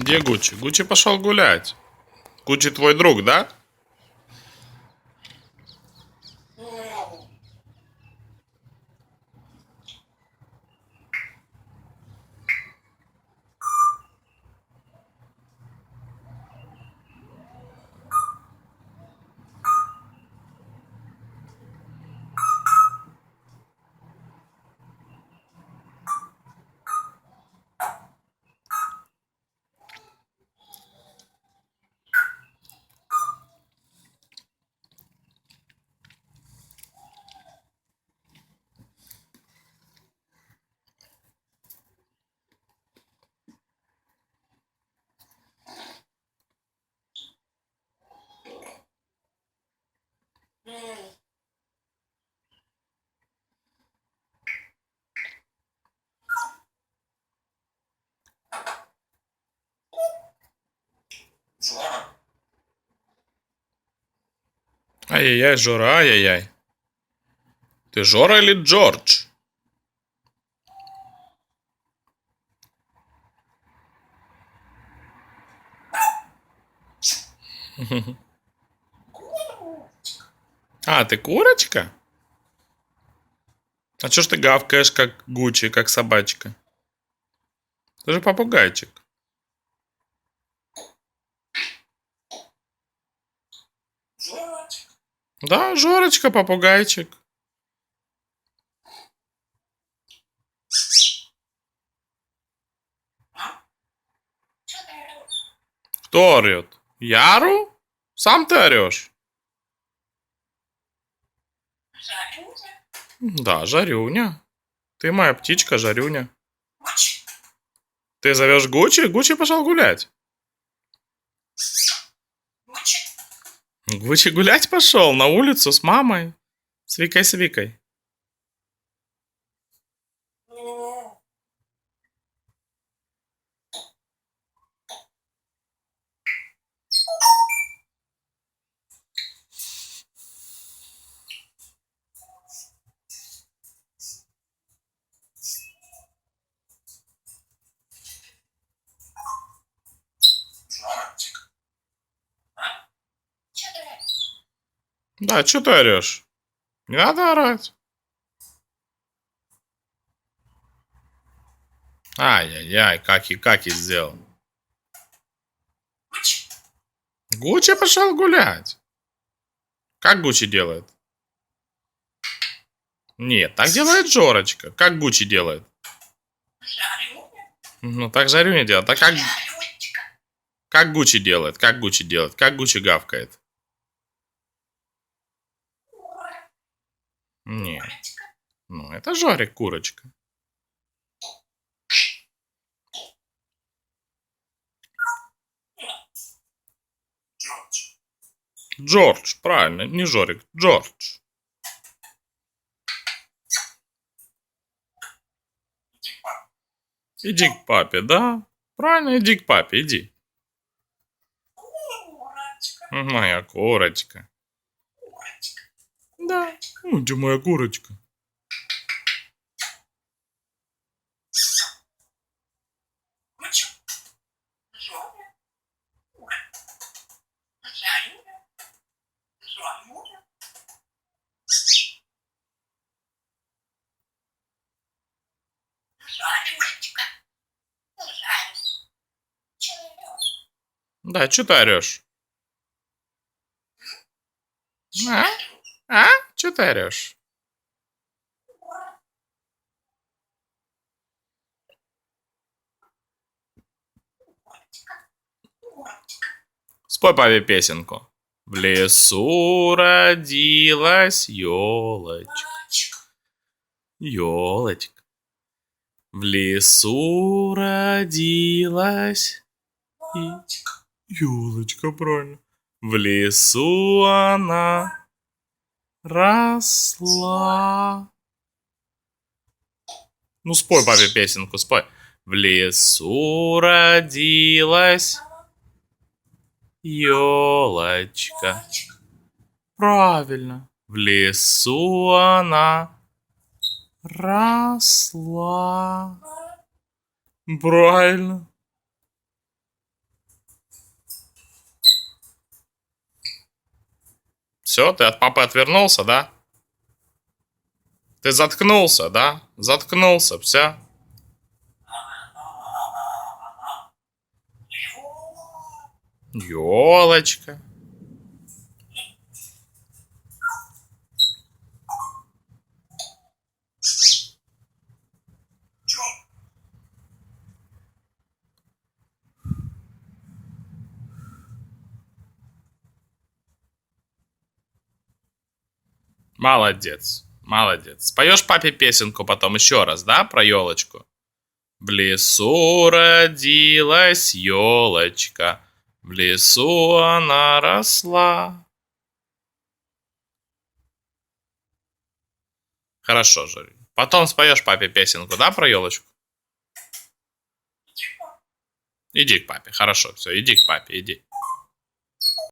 Где Гуччи? Гуччи пошел гулять. Гуччи твой друг, да? Ай-яй-яй, Жора, ай-яй-яй. Ты Жора или Джордж? А, ты курочка? А чё ж ты гавкаешь, как Гуччи, как собачка? Ты же попугайчик. Да, Жорочка, попугайчик. Кто орет? Я ору? Сам ты орешь? Да, Жарюня. Ты моя птичка, Жарюня. Ты зовешь Гуччи? Гуччи пошел гулять. Гуччи гулять пошел на улицу с мамой. С Викой. Да, что ты орешь? Не надо орать. Ай-яй-яй, каки сделал. Гуччи пошел гулять. Как Гуччи делает? Нет, так делает Жорочка. Как Гуччи делает? Ну, так Жарюня делает. А как Гуччи делает? Как Гуччи делает? Как Гуччи гавкает? Нет. Ну, это Жорик, курочка. Джордж, правильно, не Жорик, Джордж. Иди к папе, да? Правильно, иди к папе, иди. Моя курочка. Да, где моя курочка? Да, что ты орешь? А? Что ты орешь? Спой папе песенку. В лесу родилась елочка. Елочка. В лесу родилась елочка, правильно. В лесу она росла. Ну, спой папе песенку, спой. В лесу родилась елочка. Правильно. В лесу она росла. Правильно. Все, ты от папы отвернулся, да? Ты заткнулся, да? Заткнулся, все. Ёлочка. Молодец, молодец. Споешь папе песенку потом еще раз, да, про елочку? В лесу родилась елочка, в лесу она росла. Хорошо, Жорик. Потом споешь папе песенку, да, про елочку? Иди к папе, хорошо, все, иди к папе, иди.